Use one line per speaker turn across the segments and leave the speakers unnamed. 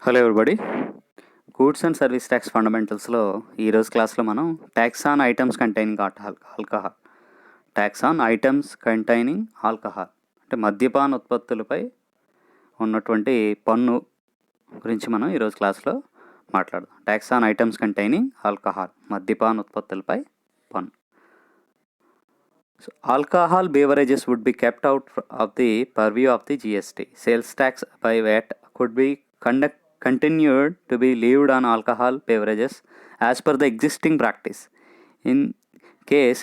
Hello everybody. Goods and service tax ఫండమెంటల్స్లో ఈరోజు క్లాస్లో మనం tax on items containing alcohol tax on items containing alcohol అంటే మద్యపాన ఉత్పత్తులపై ఉన్నటువంటి పన్ను గురించి మనం ఈరోజు క్లాస్లో మాట్లాడదాం. Tax on items containing alcohol, మద్యపాన ఉత్పత్తులపై పన్ను. So, alcohol beverages would be kept out of the purview of the GST. Sales tax by VAT could be continued to be levied on alcohol beverages as per the existing practice. In case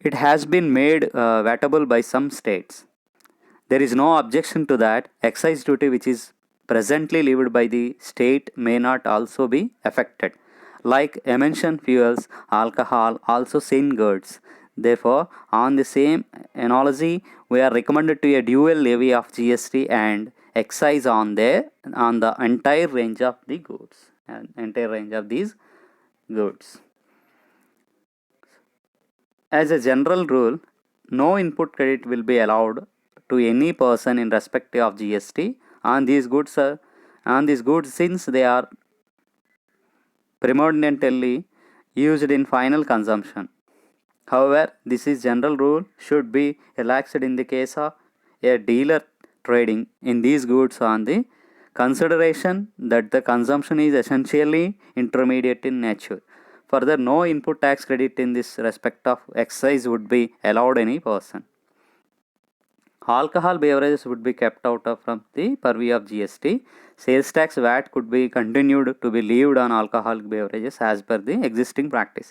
it has been made vatable by some states, there is no objection to that. Excise duty which is presently levied by the state may not also be affected. Like mentioned fuels, alcohol, also sin goods. Therefore, on the same analogy, we are recommended to a dual levy of GST and excise on the entire range of the goods, entire range of these goods. As a general rule, no input credit will be allowed to any person in respect of GST on these goods since they are predominantly used in final consumption. However, this is general rule should be relaxed in the case of a dealer trading in these goods on the consideration that the consumption is essentially intermediate in nature. Further, no input tax credit in this respect of excise would be allowed any person. Alcohol beverages would be kept out from the purview of GST. Sales tax VAT could be continued to be levied on alcoholic beverages as per the existing practice.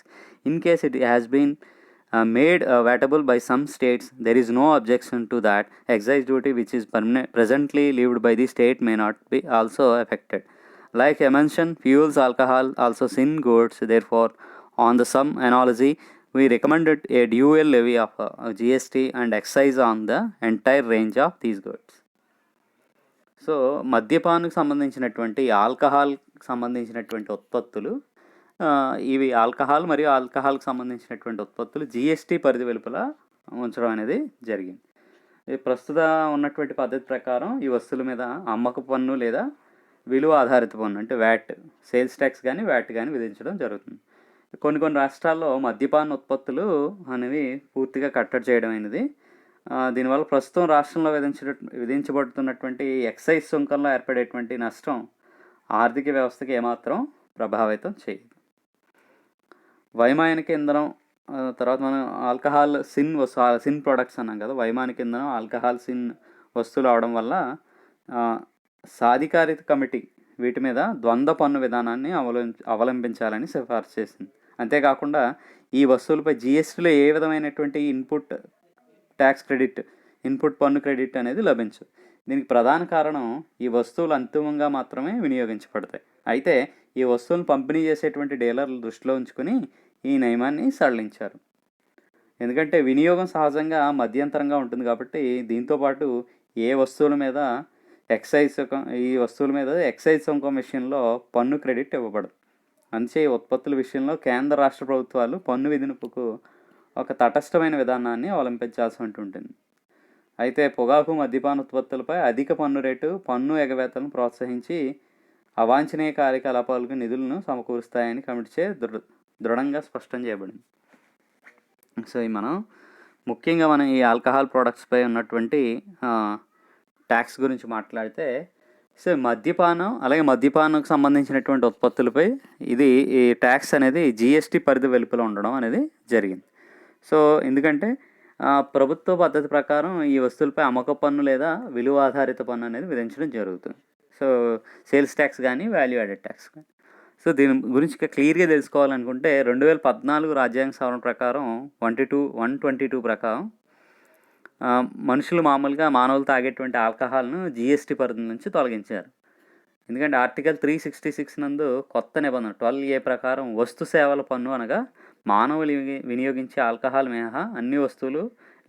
In case it has been made vatable by some states, there is no objection to that. Excise duty which is presently levied by the state may not be also affected. Like I mentioned, fuels, alcohol, also sin goods. Therefore, on the same analogy, we recommended a dual levy of GST and excise on the entire range of these goods. So మద్యపానికి సంబంధించినటువంటి ఆల్కహాల్కి సంబంధించినటువంటి ఉత్పత్తులు, ఇవి alcohol మరియు ఆల్కహాల్కి సంబంధించినటువంటి ఉత్పత్తులు GST పరిధి వెలుపల ఉంచడం అనేది జరిగింది. ప్రస్తుత ఉన్నటువంటి పద్ధతి ప్రకారం ఈ వస్తువుల మీద అమ్మక పన్ను లేదా విలువ ఆధారిత పన్ను అంటే వ్యాట్, సేల్స్ ట్యాక్స్ కానీ వ్యాట్ కానీ విధించడం జరుగుతుంది. కొన్ని రాష్ట్రాల్లో మద్యపాన ఉత్పత్తులు అనేవి పూర్తిగా కట్టడి చేయడం అనేది. దీనివల్ల ప్రస్తుతం రాష్ట్రంలో విధించబడుతున్నటువంటి ఎక్సైజ్ సుంకంలో ఏర్పడేటువంటి నష్టం ఆర్థిక వ్యవస్థకి ఏమాత్రం ప్రభావితం చేయదు. వైమానిక ఇంధనం, తర్వాత మనం ఆల్కహాల్ సిన్ ప్రొడక్ట్స్ అన్నాం కదా. వైమానిక ఇంధనం, ఆల్కహాల్ సిన్ వస్తువులు అవడం వల్ల సాధికారిత కమిటీ వీటి మీద ద్వంద్వ పన్ను విధానాన్ని అవలంబించాలని సిఫార్సు చేసింది. అంతేకాకుండా ఈ వస్తువులపై జిఎస్టీలో ఏ విధమైనటువంటి ఇన్పుట్ ట్యాక్స్ క్రెడిట్, ఇన్పుట్ పన్ను క్రెడిట్ అనేది లభించదు. దీనికి ప్రధాన కారణం ఈ వస్తువులు అంతిమంగా మాత్రమే వినియోగించబడతాయి. అయితే ఈ వస్తువులను పంపిణీ చేసేటువంటి డీలర్లు దృష్టిలో ఉంచుకొని ఈ నియమాన్ని సడలించారు. ఎందుకంటే వినియోగం సహజంగా మధ్యంతరంగా ఉంటుంది కాబట్టి దీంతోపాటు ఈ వస్తువుల మీద ఎక్సైజ్ సుంకం విషయంలో పన్ను క్రెడిట్ ఇవ్వబడదు. అందుచే ఈ ఉత్పత్తుల విషయంలో కేంద్ర రాష్ట్ర ప్రభుత్వాలు పన్ను విధింపుకు ఒక తటస్థమైన విధానాన్ని అవలంబించాల్సి ఉంటుంది. అయితే పొగాకు, మద్యపాన ఉత్పత్తులపై అధిక పన్ను రేటు పన్ను ఎగవేతలను ప్రోత్సహించి అవాంఛనీయ కార్యకలాపాలకు నిధులను సమకూరుస్తాయని కమిటీచే దృఢంగా స్పష్టం చేయబడింది. సో మనం ముఖ్యంగా ఈ ఆల్కహాల్ ప్రోడక్ట్స్పై ఉన్నటువంటి ట్యాక్స్ గురించి మాట్లాడితే, సో మద్యపానం అలాగే మద్యపానంకు సంబంధించినటువంటి ఉత్పత్తులపై ఈ ట్యాక్స్ అనేది జిఎస్టీ పరిధి వెలుపల ఉండడం అనేది జరిగింది. సో ఎందుకంటే ప్రభుత్వ పద్ధతి ప్రకారం ఈ వస్తువులపై అమ్మక పన్ను లేదా విలువ ఆధారిత పన్ను అనేది విధించడం జరుగుతుంది. సో సేల్స్ ట్యాక్స్ కానీ వాల్యూ యాడెడ్ ట్యాక్స్ కానీ. సో దీని గురించి క్లియర్గా తెలుసుకోవాలనుకుంటే 2014 రాజ్యాంగ సవరణ ప్రకారం 122 ప్రకారం మానవులు తాగేటువంటి ఆల్కహాల్ను జిఎస్టీ పరిధి నుంచి తొలగించారు. ఎందుకంటే ఆర్టికల్ 366 నందు కొత్త నిబంధన 12A ప్రకారం వస్తు సేవల పన్ను అనగా మానవులు వినియోగించే ఆల్కహాల్ మినహా అన్ని వస్తువులు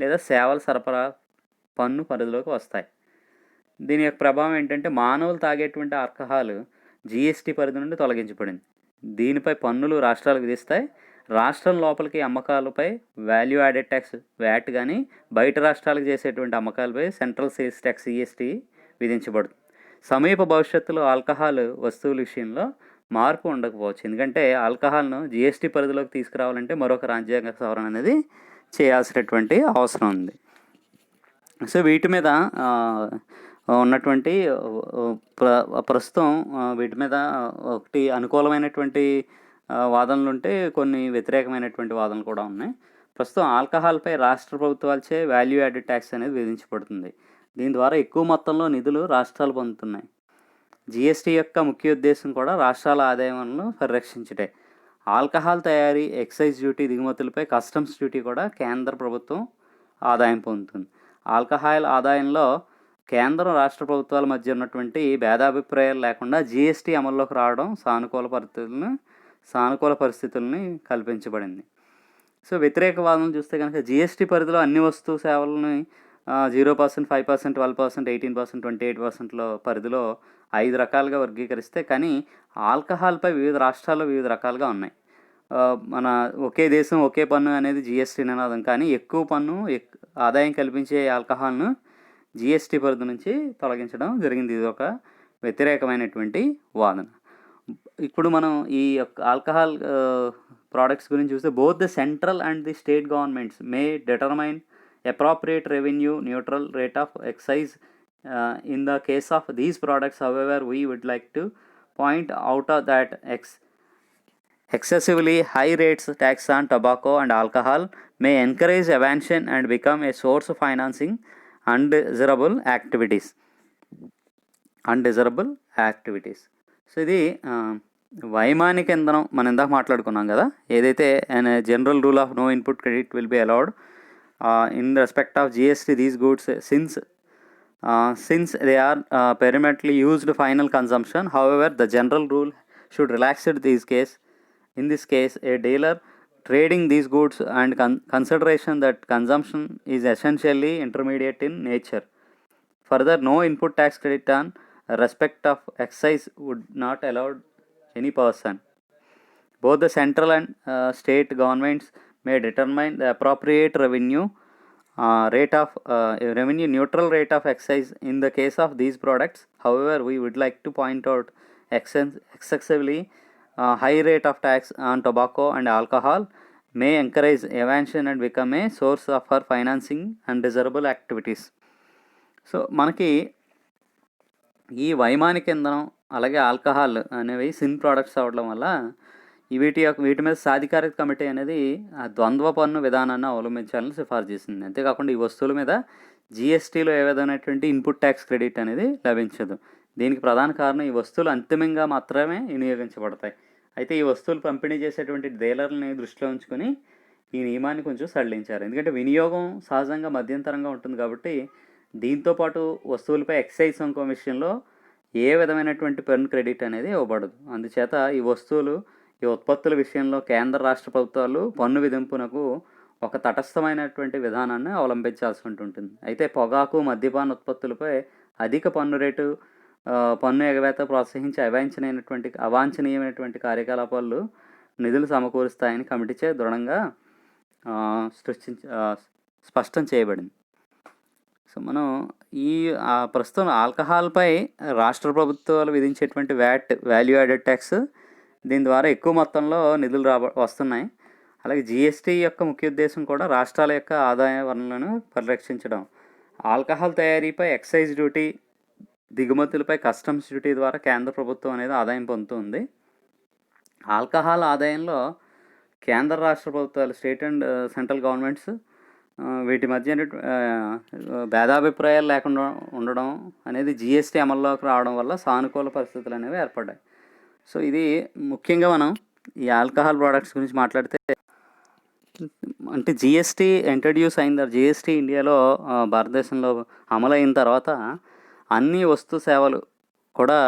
లేదా సేవల సరఫరా పన్ను పరిధిలోకి వస్తాయి. దీని యొక్క ప్రభావం ఏంటంటే మానవులు తాగేటువంటి ఆల్కహాల్ జిఎస్టీ పరిధి నుండి తొలగించబడింది. దీనిపై పన్నులు రాష్ట్రాలు విధిస్తాయి. రాష్ట్రం లోపలికి అమ్మకాలపై వాల్యూ యాడెడ్ ట్యాక్స్ వ్యాట్ కానీ, బయట రాష్ట్రాలకు చేసేటువంటి అమ్మకాలపై సెంట్రల్ సేల్స్ ట్యాక్స్ సిఎస్టీ విధించబడుతుంది. సమీప భవిష్యత్తులో ఆల్కహాల్ వస్తువుల విషయంలో మార్పు ఉండకపోవచ్చు. ఎందుకంటే ఆల్కహాల్‌ను జీఎస్టీ పరిధిలోకి తీసుకురావాలంటే మరొక రాజ్యాంగ సవరణ అనేది చేయాల్సినటువంటి అవసరం ఉంది. సో వీటి మీద ఉన్నటువంటి ప్రస్తుతం వీటి మీద ఒకటి అనుకూలమైనటువంటి వాదనలుంటే, కొన్ని వ్యతిరేకమైనటువంటి వాదనలు కూడా ఉన్నాయి. ప్రస్తుతం ఆల్కహాల్‌పై రాష్ట్ర ప్రభుత్వాలచే వాల్యూ యాడెడ్ ట్యాక్స్ అనేది విధించబడుతుంది. దీని ద్వారా ఎక్కువ మొత్తంలో నిధులు రాష్ట్రాలు పొందుతున్నాయి. జీఎస్టీ యొక్క ముఖ్య ఉద్దేశం కూడా రాష్ట్రాల ఆదాయాలను పరిరక్షించుటే. ఆల్కహాల్ తయారీ, ఎక్సైజ్ డ్యూటీ, దిగుమతులపై కస్టమ్స్ డ్యూటీ కూడా కేంద్ర ప్రభుత్వం ఆదాయం పొందుతుంది. ఆల్కహాల్ ఆదాయంలో కేంద్రం, రాష్ట్ర ప్రభుత్వాల మధ్య ఉన్నటువంటి భేదాభిప్రాయాలు లేకుండా జీఎస్టీ అమల్లోకి రావడం సానుకూల పరిస్థితుల్ని కల్పించబడింది. సో వ్యతిరేక వాదనలు చూస్తే కనుక జీఎస్టీ పరిధిలో అన్ని వస్తు సేవలని 0%, 5%, 12%, 18%, 28%లో పరిధిలో 5 రకాలుగా వర్గీకరిస్తే, కానీ ఆల్కహాల్‌పై వివిధ రాష్ట్రాల్లో వివిధ రకాలుగా ఉన్నాయి. మన ఒకే దేశం ఒకే పన్ను అనేది జీఎస్టీ నినాదం, కానీ ఎక్కువ పన్ను ఆదాయం కల్పించే ఆల్కహాల్‌ను జీఎస్టీ పరిధి నుంచి తొలగించడం జరిగింది. ఇది ఒక వ్యతిరేకమైనటువంటి వాదన. ఇప్పుడు మనం ఈ యొక్క ఆల్కహాల్ ప్రోడక్ట్స్ గురించి చూస్తే, both the central and the state governments May determine appropriate revenue neutral rate of excise in the case of these products. However, we would like to point out that excessively high rates tax on tobacco and alcohol may encourage evasion and become a source of financing undesirable activities. So ఇది వైమానిక ఇంధనం మనం ఇందాక మాట్లాడుకున్నాం కదా, ఏదైతే general rule of no input credit will be allowed in respect of GST these goods since they are permanently used final consumption. However, the general rule should relax it in this case a dealer trading these goods and consideration that consumption is essentially intermediate in nature. Further, no input tax credit on respect of excise would not allow any person. Both the central and state governments may determine the appropriate revenue neutral rate of excise in the case of these products. However, we would like to point out excessively high rate of tax on tobacco and alcohol may encourage evasion and become a source for financing undesirable activities. So మనకి ఈ వైమానిక ఇంధనం అలాగే alcohol అనేవి sin products అవ్వడం వల్ల వీటి మీద సాధికారిక కమిటీ అనేది ఆ ద్వంద్వ పన్ను విధానాన్ని అవలంబించాలని సిఫార్సు చేసింది. అంతేకాకుండా ఈ వస్తువుల మీద జీఎస్టీలో ఏ విధమైనటువంటి ఇన్పుట్ ట్యాక్స్ క్రెడిట్ అనేది లభించదు. దీనికి ప్రధాన కారణం ఈ వస్తువులు అంతిమంగా మాత్రమే వినియోగించబడతాయి. అయితే ఈ వస్తువులు పంపిణీ చేసేటువంటి డీలర్లని దృష్టిలో ఉంచుకొని ఈ నియమాన్ని కొంచెం సడలించారు. ఎందుకంటే వినియోగం సహజంగా మధ్యంతరంగా ఉంటుంది కాబట్టి, దీంతోపాటు వస్తువులపై ఎక్సైజ్ సుంకం విషయంలో ఏ విధమైనటువంటి పన్ను క్రెడిట్ అనేది ఇవ్వబడదు. అందుచేత ఈ ఉత్పత్తుల విషయంలో కేంద్ర రాష్ట్ర ప్రభుత్వాలు పన్ను విధింపునకు ఒక తటస్థమైనటువంటి విధానాన్ని అవలంబించాల్సి ఉంటుంది. అయితే పొగాకు, మద్యపాన ఉత్పత్తులపై అధిక పన్ను ఎగవేత ప్రోత్సహించి అవాంఛనీయమైనటువంటి కార్యకలాపాలు నిధులు సమకూరుస్తాయని కమిటీచే దృఢంగా స్పష్టం చేయబడింది. సో మనం ప్రస్తుతం ఆల్కహాల్పై రాష్ట్ర ప్రభుత్వాలు విధించేటువంటి వాల్యూ యాడెడ్ ట్యాక్స్, దీని ద్వారా ఎక్కువ మొత్తంలో నిధులు వస్తున్నాయి. అలాగే జీఎస్టీ యొక్క ముఖ్య ఉద్దేశం కూడా రాష్ట్రాల యొక్క ఆదాయ వనరులను పరిరక్షించడం. ఆల్కహాల్ తయారీపై ఎక్సైజ్ డ్యూటీ, దిగుమతులపై కస్టమ్స్ డ్యూటీ ద్వారా కేంద్ర ప్రభుత్వం అనేది ఆదాయం పొందుతుంది. ఆల్కహాల్ ఆదాయంలో కేంద్ర రాష్ట్ర ప్రభుత్వాలు, స్టేట్ అండ్ సెంట్రల్ గవర్నమెంట్స్ వీటి మధ్య భేదాభిప్రాయాలు లేకుండా ఉండడం అనేది జీఎస్టీ అమల్లోకి రావడం వల్ల సానుకూల పరిస్థితులు అనేవి ఏర్పడ్డాయి. సో ఇది ముఖ్యంగా మనం ఈ ఆల్కహాల్ ప్రోడక్ట్స్ గురించి మాట్లాడితే, అంటే జీఎస్టీ ఇంట్రడ్యూస్ జీఎస్టీ ఇండియాలో భారతదేశంలో అమలైన తర్వాత అన్ని వస్తు సేవలు కూడా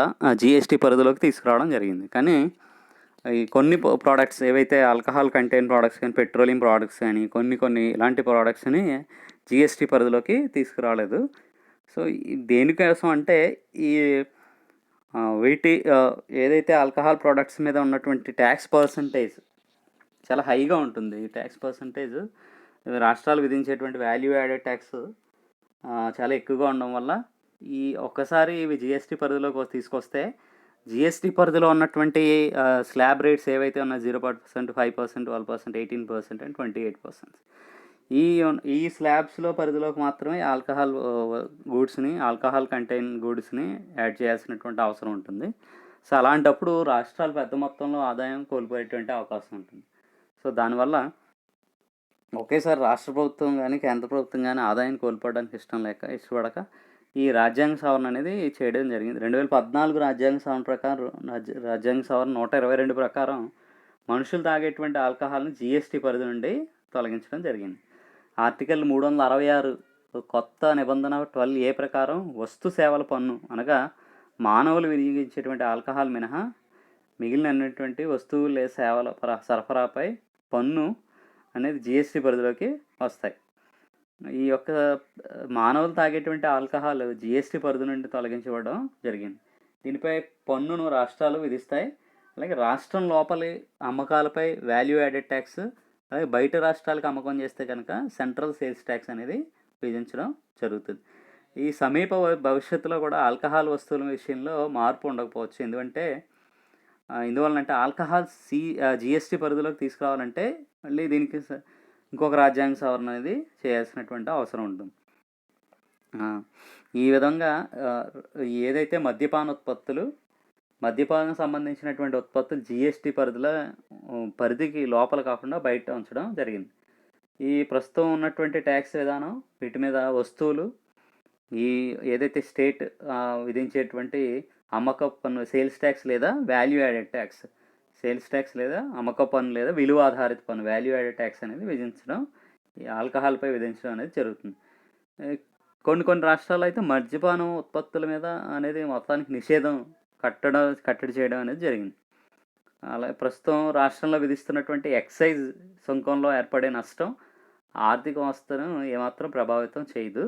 జీఎస్టీ పరిధిలోకి తీసుకురావడం జరిగింది. కానీ ఈ కొన్ని ప్రోడక్ట్స్ ఏవైతే ఆల్కహాల్ కంటైన్ ప్రోడక్ట్స్ కానీ, పెట్రోలియం ప్రోడక్ట్స్ కానీ, కొన్ని ఇలాంటి ప్రోడక్ట్స్ని జీఎస్టీ పరిధిలోకి తీసుకురాలేదు. సో దేనికోసం అంటే వీటి ఏదైతే ఆల్కహాల్ ప్రోడక్ట్స్ మీద ఉన్నటువంటి ట్యాక్స్ పర్సంటేజ్ చాలా హైగా ఉంటుంది. ఈ ట్యాక్స్ పర్సంటేజ్ రాష్ట్రాలు విధించేటువంటి వాల్యూ యాడెడ్ ట్యాక్స్ చాలా ఎక్కువగా ఉండడం వల్ల ఈ ఒక్కసారి ఇవి జీఎస్టీ పరిధిలోకి తీసుకొస్తే జీఎస్టీ పరిధిలో ఉన్నటువంటి స్లాబ్ రేట్స్ ఏవైతే ఉన్నాయో 0%, 5%, 12%, 18% అండ్ 28%. ఈ స్లాబ్స్లో పరిధిలోకి మాత్రమే ఆల్కహాల్ గూడ్స్ని, ఆల్కహాల్ కంటైన్ గూడ్స్ని యాడ్ చేయాల్సినటువంటి అవసరం ఉంటుంది. సో అలాంటప్పుడు రాష్ట్రాలు పెద్ద మొత్తంలో ఆదాయం కోల్పోయేటువంటి అవకాశం ఉంటుంది. సో దానివల్ల ఒకేసారి రాష్ట్ర ప్రభుత్వం కానీ కేంద్ర ప్రభుత్వం కానీ ఆదాయాన్ని కోల్పోవడానికి ఇష్టపడక ఈ రాజ్యాంగ సవరణ అనేది చేయడం జరిగింది. 2014 రాజ్యాంగ సవరణ ప్రకారం రాజ్యాంగ సవరణ 122 ప్రకారం మనుషులు తాగేటువంటి ఆల్కహాల్ని జీఎస్టీ పరిధి నుండి తొలగించడం జరిగింది. ఆర్టికల్ 366 కొత్త నిబంధన 12A ప్రకారం వస్తు సేవల పన్ను అనగా మానవులు వినియోగించేటువంటి ఆల్కహాల్ మినహా మిగిలినటువంటి వస్తువులు లేదా సేవల సరఫరాపై పన్ను అనేది జీఎస్టీ పరిధిలోకి వస్తాయి. ఈ యొక్క మానవులు తాగేటువంటి ఆల్కహాల్ జీఎస్టీ పరిధి నుండి తొలగించబడడం జరిగింది. దీనిపై పన్నును రాష్ట్రాలు విధిస్తాయి. అలాగే రాష్ట్రం లోపలి అమ్మకాలపై వాల్యూ యాడెడ్ ట్యాక్స్, అలాగే బయట రాష్ట్రాలకు అమ్మకం చేస్తే కనుక సెంట్రల్ సేల్స్ ట్యాక్స్ అనేది విధించడం జరుగుతుంది. ఈ సమీప భవిష్యత్తులో కూడా ఆల్కహాల్ వస్తువుల విషయంలో మార్పు ఉండకపోవచ్చు. ఎందువల్లంటే ఆల్కహాల్ జీఎస్టీ పరిధిలోకి తీసుకురావాలంటే మళ్ళీ దీనికి ఇంకొక రాజ్యాంగ సవరణ అనేది చేయాల్సినటువంటి అవసరం ఉంటుంది. ఈ విధంగా ఏదైతే మద్యపానం సంబంధించినటువంటి ఉత్పత్తులు జీఎస్టీ పరిధికి లోపల కాకుండా బయట ఉంచడం జరిగింది. ఈ ప్రస్తుతం ఉన్నటువంటి ట్యాక్స్ విధానం వీటి మీద వస్తువులు ఏదైతే స్టేట్ విధించేటువంటి అమ్మకపు పన్ను సేల్స్ ట్యాక్స్ లేదా value added tax, sales tax లేదా అమ్మకపు పన్ను లేదా విలువ ఆధారిత పన్ను వాల్యూ యాడెడ్ ట్యాక్స్ అనేది విధించడం, ఈ ఆల్కహాల్పై విధించడం అనేది జరుగుతుంది. కొన్ని రాష్ట్రాల్లో అయితే మద్యపానం ఉత్పత్తుల మీద అనేది మొత్తానికి నిషేధం కట్టడి చేయడం అనేది జరిగింది. అలాగే ప్రస్తుతం రాష్ట్రంలో విధిస్తున్నటువంటి ఎక్సైజ్ సుంకంలో ఏర్పడే నష్టం ఆర్థిక వ్యవస్థను ఏమాత్రం ప్రభావితం చేయదు.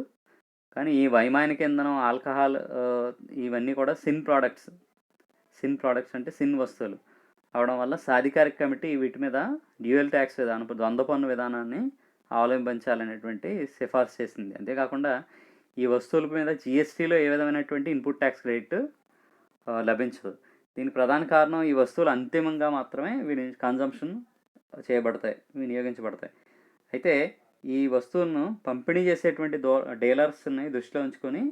కానీ ఈ వైమానిక ఇంధనం, ఆల్కహాల్ ఇవన్నీ కూడా సిన్ ప్రోడక్ట్స్ అంటే సిన్ వస్తువులు అవడం వల్ల సాధికారిక కమిటీ వీటి మీద డ్యూయల్ ట్యాక్స్ విధానం, ద్వంద్వ పన్ను విధానాన్ని అవలంబించాలనేటువంటి సిఫార్సు చేసింది. అంతేకాకుండా ఈ వస్తువుల మీద జీఎస్టీలో ఏ విధమైనటువంటి ఇన్పుట్ ట్యాక్స్ క్రెడిట్ లభించదు. దీనికి ప్రధాన కారణం ఈ వస్తువులు అంతిమంగా మాత్రమే కన్జంప్షన్ వినియోగించబడతాయి. అయితే ఈ వస్తువులను పంపిణీ చేసేటువంటి డీలర్స్ని దృష్టిలో ఉంచుకొని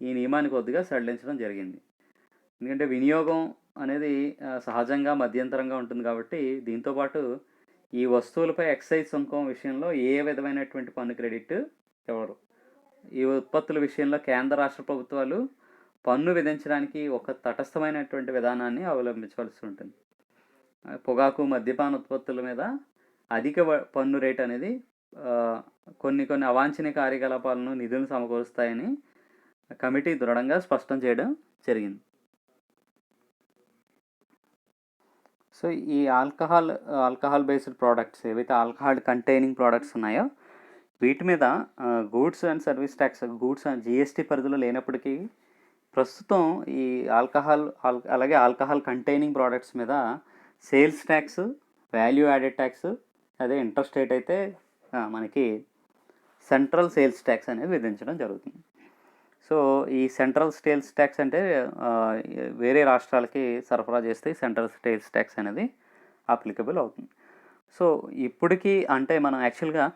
ఈ నియమాన్ని కొద్దిగా సడలించడం జరిగింది. ఎందుకంటే వినియోగం అనేది సహజంగా మధ్యంతరంగా ఉంటుంది కాబట్టి దీంతోపాటు ఈ వస్తువులపై ఎక్సైజ్ సుంకం విషయంలో ఏ విధమైనటువంటి పన్ను క్రెడిట్ ఇవ్వరు. ఈ ఉత్పత్తుల విషయంలో కేంద్ర రాష్ట్ర ప్రభుత్వాలు పన్ను విధించడానికి ఒక తటస్థమైనటువంటి విధానాన్ని అవలంబించవలసి ఉంటుంది. పొగాకు, మద్యపాన ఉత్పత్తుల మీద అధిక పన్ను రేట్ అనేది కొన్ని అవాంఛనీయ కార్యకలాపాలను నిధులను సమకూరుస్తాయని కమిటీ దృఢంగా స్పష్టం చేయడం జరిగింది. సో ఈ ఆల్కహాల్ బేస్డ్ ప్రోడక్ట్స్ ఏవైతే ఆల్కహాల్ కంటైనింగ్ ప్రోడక్ట్స్ ఉన్నాయో వీటి మీద goods and service tax, goods and GST పరిధిలో లేనప్పటికీ ప్రస్తుతం ఈ అలాగే ఆల్కహాల్ కంటైనింగ్ ప్రోడక్ట్స్ మీద sales tax, value added tax, అదే ఇంటర్స్టేట్ అయితే మనకి సెంట్రల్ సేల్స్ ట్యాక్స్ అనేది విధించడం జరుగుతుంది. సో ఈ సెంట్రల్ సేల్స్ ట్యాక్స్ అంటే వేరే రాష్ట్రాలకి సరఫరా చేస్తే సెంట్రల్ సేల్స్ ట్యాక్స్ అనేది అప్లికబుల్ అవుతుంది. సో ఇప్పటికీ అంటే మనం యాక్చువల్గా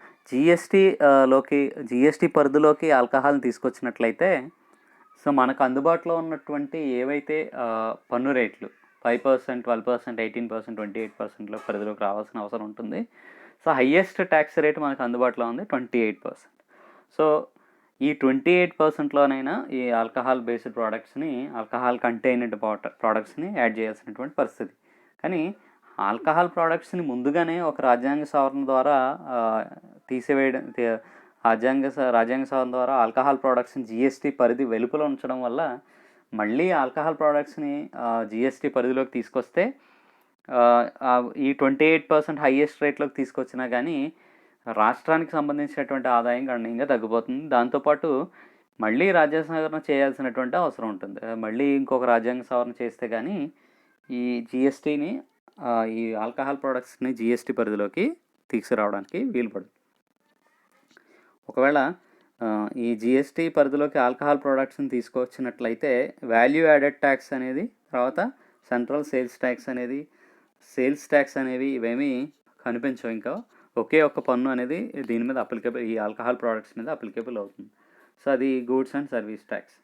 జీఎస్టీ పరిధిలోకి ఆల్కహాల్ని తీసుకొచ్చినట్లయితే సో మనకు అందుబాటులో ఉన్నటువంటి ఏవైతే పన్ను రేట్లు 5%, 12%, 18%, 28% పరిధిలోకి రావాల్సిన అవసరం ఉంటుంది. సో హయ్యెస్ట్ ట్యాక్స్ రేట్ మనకు అందుబాటులో ఉంది 28%. సో ఈ 28%లోనైనా ఈ ఆల్కహాల్ బేస్డ్ ఆల్కహాల్ కంటైనెడ్ ప్రోడక్ట్స్ని యాడ్ చేయాల్సినటువంటి పరిస్థితి. కానీ ఆల్కహాల్ ప్రోడక్ట్స్ని ముందుగానే ఒక రాజ్యాంగ సవరణ ద్వారా రాజ్యాంగ సవరణ ద్వారా ఆల్కహాల్ ప్రోడక్ట్స్ని జీఎస్టీ పరిధి వెలుపల ఉంచడం వల్ల మళ్ళీ ఆల్కహాల్ ప్రోడక్ట్స్ని జీఎస్టీ పరిధిలోకి తీసుకొస్తే ఈ 28% హయ్యెస్ట్ రేట్లోకి తీసుకొచ్చినా కానీ రాష్ట్రానికి సంబంధించినటువంటి ఆదాయం గణనీయంగా తగ్గిపోతుంది. దాంతోపాటు మళ్ళీ రాజ్యాంగ సవరణ చేయాల్సినటువంటి అవసరం ఉంటుంది. మళ్ళీ ఇంకొక రాజ్యాంగ సవరణ చేస్తే కానీ ఈ జీఎస్టీని ఈ ఆల్కహాల్ ప్రోడక్ట్స్ని జీఎస్టీ పరిధిలోకి తీసుకురావడానికి వీలుపడదు. ఒకవేళ ఈ జిఎస్టీ పరిధిలోకి ఆల్కహాల్ ప్రొడక్ట్స్ని తీసుకొచ్చినట్లయితే వాల్యూ యాడెడ్ ట్యాక్స్ అనేది, తర్వాత సెంట్రల్ సేల్స్ ట్యాక్స్ అనేవి ఇవేమీ కనిపించవు. ఇంకా ఒకే ఒక్క పన్ను అనేది దీని మీద అప్లికేబుల్, ఈ ఆల్కహాల్ ప్రోడక్ట్స్ మీద అప్లికేబుల్ అవుతుంది. సో అది గూడ్స్ అండ్ సర్వీస్ ట్యాక్స్.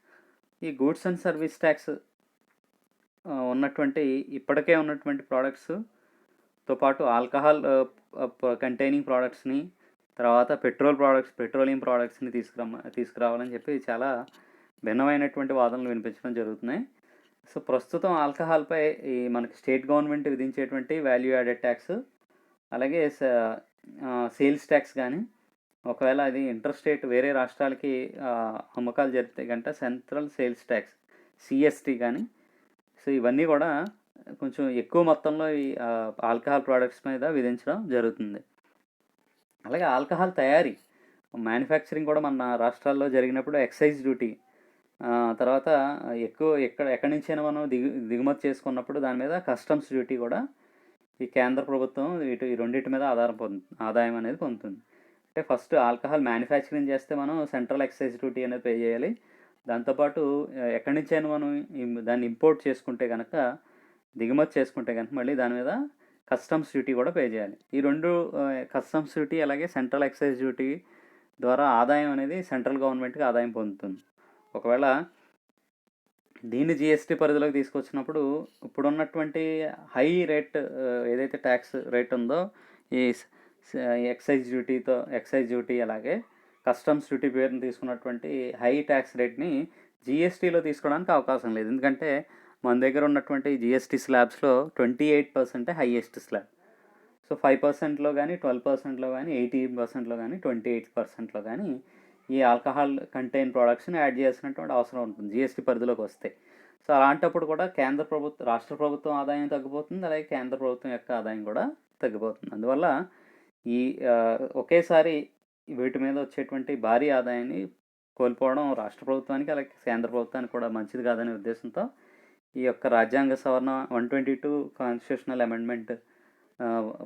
ఈ గూడ్స్ అండ్ సర్వీస్ ట్యాక్స్ ఇప్పటికే ఉన్నటువంటి ప్రోడక్ట్స్తో పాటు ఆల్కహాల్ కంటైనింగ్ ప్రోడక్ట్స్ని, తర్వాత పెట్రోలియం ప్రోడక్ట్స్ని తీసుకురావాలని చెప్పి చాలా భిన్నమైనటువంటి వాదనలు వినిపించడం జరుగుతున్నాయి. సో ప్రస్తుతం ఆల్కహాల్పై మనకి స్టేట్ గవర్నమెంట్ విధించేటువంటి వాల్యూ యాడెడ్ ట్యాక్స్, అలాగే సేల్స్ ట్యాక్స్ కానీ, ఒకవేళ అది ఇంటర్స్టేట్ వేరే రాష్ట్రాలకి అమ్మకాలు జరిగితే కనుక సెంట్రల్ సేల్స్ ట్యాక్స్ సిఎస్టీ కానీ, సో ఇవన్నీ కూడా కొంచెం ఎక్కువ మొత్తంలో ఈ ఆల్కహాల్ ప్రోడక్ట్స్ మీద విధించడం జరుగుతుంది. అలాగే ఆల్కహాల్ తయారీ, మ్యానుఫ్యాక్చరింగ్ కూడా మన రాష్ట్రాల్లో జరిగినప్పుడు ఎక్సైజ్ డ్యూటీ, తర్వాత ఎక్కడి నుంచైనా మనం దిగుమతి చేసుకున్నప్పుడు దాని మీద కస్టమ్స్ డ్యూటీ కూడా ఈ కేంద్ర ప్రభుత్వం ఈ రెండింటి మీద ఆదాయం అనేది పొందుతుంది. అంటే ఫస్ట్ ఆల్కహాల్ మ్యానుఫ్యాక్చరింగ్ చేస్తే మనం సెంట్రల్ ఎక్సైజ్ డ్యూటీ అనేది పే చేయాలి. దాంతోపాటు ఎక్కడి నుంచైనా మనం దాన్ని ఇంపోర్ట్ చేసుకుంటే కనుక, దిగుమతి చేసుకుంటే కనుక మళ్ళీ దాని మీద కస్టమ్స్ డ్యూటీ కూడా పే చేయాలి. ఈ రెండు కస్టమ్స్ డ్యూటీ అలాగే సెంట్రల్ ఎక్సైజ్ డ్యూటీ ద్వారా ఆదాయం అనేది సెంట్రల్ గవర్నమెంట్కి ఆదాయం పొందుతుంది. ఒకవేళ దీన్ని జిఎస్టీ పరిధిలోకి తీసుకొచ్చినప్పుడు ఇప్పుడున్నటువంటి హై రేట్ ఏదైతే ట్యాక్స్ రేట్ ఉందో ఈ ఎక్సైజ్ డ్యూటీ అలాగే కస్టమ్స్ డ్యూటీ పేరుని తీసుకున్నటువంటి హై ట్యాక్స్ రేట్ని జిఎస్టీలో తీసుకోవడానికి అవకాశం లేదు. ఎందుకంటే మన దగ్గర ఉన్నటువంటి జిఎస్టీ స్లాబ్స్లో 28% హైయెస్ట్ స్లాబ్. సో 5%లో కానీ, 12%లో కానీ, 18%లో కానీ, 28%లో కానీ ఈ ఆల్కహాల్ కంటైన్ ప్రోడక్ట్స్ని యాడ్ చేయాల్సినటువంటి అవసరం ఉంటుంది జిఎస్టీ పరిధిలోకి వస్తే. సో అలాంటప్పుడు కూడా రాష్ట్ర ప్రభుత్వం ఆదాయం తగ్గిపోతుంది, అలాగే కేంద్ర ప్రభుత్వం యొక్క ఆదాయం కూడా తగ్గిపోతుంది. అందువల్ల ఒకేసారి వీటి మీద వచ్చేటువంటి భారీ ఆదాయాన్ని కోల్పోవడం రాష్ట్ర ప్రభుత్వానికి అలాగే కేంద్ర ప్రభుత్వానికి కూడా మంచిది కాదనే ఉద్దేశంతో ఈ యొక్క రాజ్యాంగ సవరణ 122 కాన్స్టిట్యూషనల్ అమెండ్మెంట్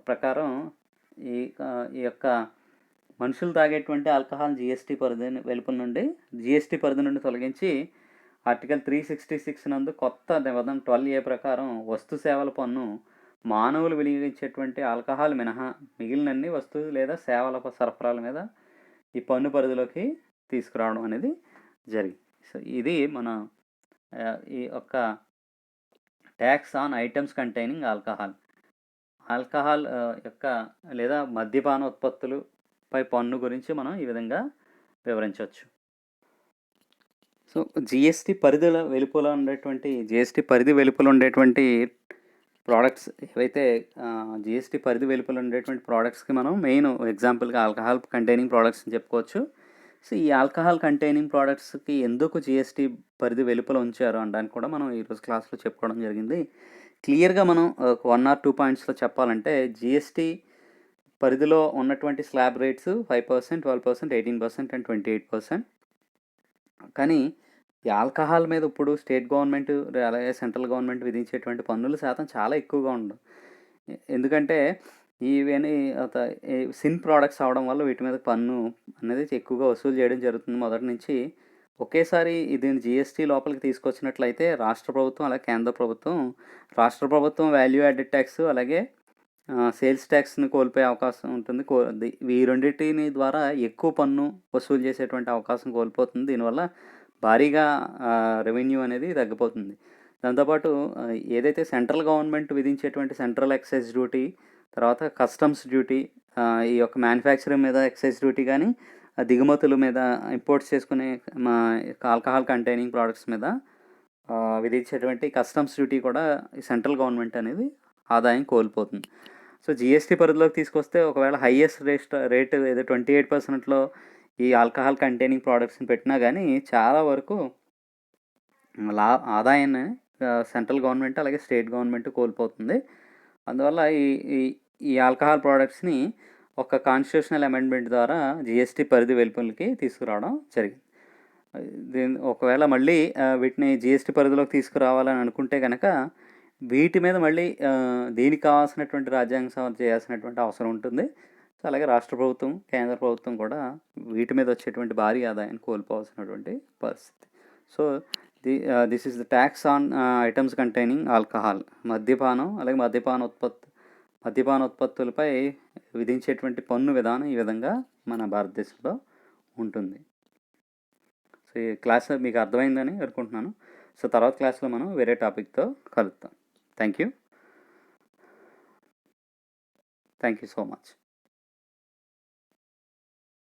ప్రకారం ఈ యొక్క మనుషులు తాగేటువంటి ఆల్కహాల్ జిఎస్టీ పరిధి నుండి తొలగించి ఆర్టికల్ 366 నందు కొత్త నిబంధన 12A ప్రకారం వస్తు సేవల పన్ను మానవులు వినియోగించేటువంటి ఆల్కహాల్ మినహా మిగిలినన్ని వస్తువులు లేదా సేవల సరఫరాల మీద ఈ పన్ను పరిధిలోకి తీసుకురావడం అనేది జరిగింది. సో ఇది మన ఈ యొక్క tax on items containing alcohol యొక్క లేదా మద్యపాన ఉత్పత్తులపై పన్ను గురించి మనం ఈ విధంగా వివరించవచ్చు. సో జిఎస్టీ పరిధి వెలుపల ఉండేటువంటి ప్రోడక్ట్స్ ఏవైతే జిఎస్టీ పరిధి వెలుపల ఉండేటువంటి ప్రోడక్ట్స్కి మనం మెయిన్ ఎగ్జాంపుల్గా ఆల్కహాల్ కంటైనింగ్ ప్రోడక్ట్స్ అని చెప్పుకోవచ్చు. సో ఈ ఆల్కహాల్ కంటైనింగ్ ప్రోడక్ట్స్కి ఎందుకు జిఎస్టీ పరిధి వెలుపల ఉంచారు అనడానికి కూడా మనం ఈరోజు క్లాస్లో చెప్పుకోవడం జరిగింది. క్లియర్గా మనం 1 or 2 పాయింట్స్లో చెప్పాలంటే జిఎస్టీ పరిధిలో ఉన్నటువంటి స్లాబ్ రేట్స్ 5%, 12%, 18% అండ్ 28%. కానీ ఈ ఆల్కహాల్ మీద ఇప్పుడు స్టేట్ గవర్నమెంట్ అలాగే సెంట్రల్ గవర్నమెంట్ విధించేటువంటి పన్నుల శాతం చాలా ఎక్కువగా ఉండదు. ఎందుకంటే ఇవన్నీ సిన్ ప్రోడక్ట్స్ అవడం వల్ల వీటి మీద పన్ను అనేది ఎక్కువగా వసూలు చేయడం జరుగుతుంది మొదటి నుంచి. ఒకేసారి దీన్ని జిఎస్టీ లోపలికి తీసుకొచ్చినట్లయితే రాష్ట్ర ప్రభుత్వం అలాగే కేంద్ర ప్రభుత్వం వాల్యూ యాడెడ్ ట్యాక్స్ అలాగే సేల్స్ ట్యాక్స్ని కోల్పోయే అవకాశం ఉంటుంది. ఈ రెండింటిని ద్వారా ఎక్కువ పన్ను వసూలు చేసేటువంటి అవకాశం కోల్పోతుంది. దీనివల్ల భారీగా రెవెన్యూ అనేది తగ్గిపోతుంది. దాంతోపాటు ఏదైతే సెంట్రల్ గవర్నమెంట్ విధించేటువంటి సెంట్రల్ ఎక్సైజ్ డ్యూటీ, తర్వాత కస్టమ్స్ డ్యూటీ, ఈ యొక్క మ్యానుఫ్యాక్చరింగ్ మీద ఎక్సైజ్ డ్యూటీ కానీ, దిగుమతుల మీద ఇంపోర్ట్స్ చేసుకునే మా ఆల్కహాల్ కంటైనింగ్ ప్రోడక్ట్స్ మీద విధించేటువంటి కస్టమ్స్ డ్యూటీ కూడా సెంట్రల్ గవర్నమెంట్ అనేది ఆదాయం కోల్పోతుంది. సో జిఎస్టీ పరిధిలోకి తీసుకొస్తే ఒకవేళ హైయెస్ట్ రేట్ ఏదో 28%లో ఈ ఆల్కహాల్ కంటైనింగ్ ప్రోడక్ట్స్ని పెట్టినా కానీ చాలా వరకు ఆదాయాన్ని సెంట్రల్ గవర్నమెంట్ అలాగే స్టేట్ గవర్నమెంట్ కోల్పోతుంది. అందువల్ల ఈ ఆల్కహాల్ ప్రోడక్ట్స్ని ఒక కాన్స్టిట్యూషనల్ అమెండ్మెంట్ ద్వారా జిఎస్టీ పరిధి వెలుపలికి తీసుకురావడం జరిగింది. ఒకవేళ మళ్ళీ వీటిని జిఎస్టీ పరిధిలోకి తీసుకురావాలని అనుకుంటే కనుక వీటి మీద మళ్ళీ దీనికి కావాల్సినటువంటి రాజ్యాంగ సవరణ చేయాల్సినటువంటి అవసరం ఉంటుంది. సో అలాగే రాష్ట్ర ప్రభుత్వం, కేంద్ర ప్రభుత్వం కూడా వీటి మీద వచ్చేటువంటి భారీ ఆదాయాన్ని కోల్పోవాల్సినటువంటి పరిస్థితి. So this is the tax on items containing alcohol. మద్యపానం అలాగే మద్యపాన ఉత్పత్తులపై విధించేటువంటి పన్ను విధానం ఈ విధంగా మన భారతదేశంలో ఉంటుంది. సో ఈ క్లాస్ మీకు అర్థమైందని అనుకుంటున్నాను. సో తర్వాత క్లాస్లో మనం వేరే టాపిక్తో కలుద్దాం. Thank you so much.